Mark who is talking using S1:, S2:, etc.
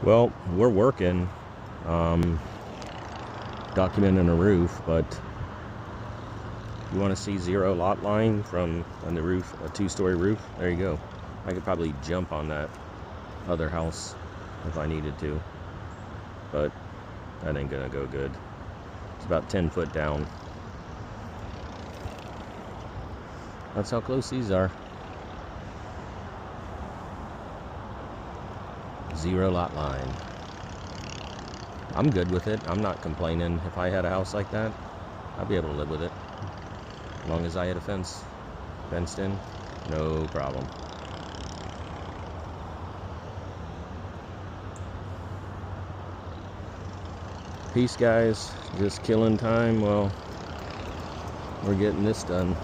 S1: Well, we're working, documenting a roof, but you want to see zero lot line from on the roof, a two-story roof? There you go. I could probably jump on that other house if I needed to, but that ain't gonna go good. It's about 10 foot down. That's how close these are. Zero lot line. I'm good with it. I'm not complaining. If I had a house like that, I'd be able to live with it. As long as I had a fence fenced in, no problem. Peace, guys. Just killing time. Well, we're getting this done.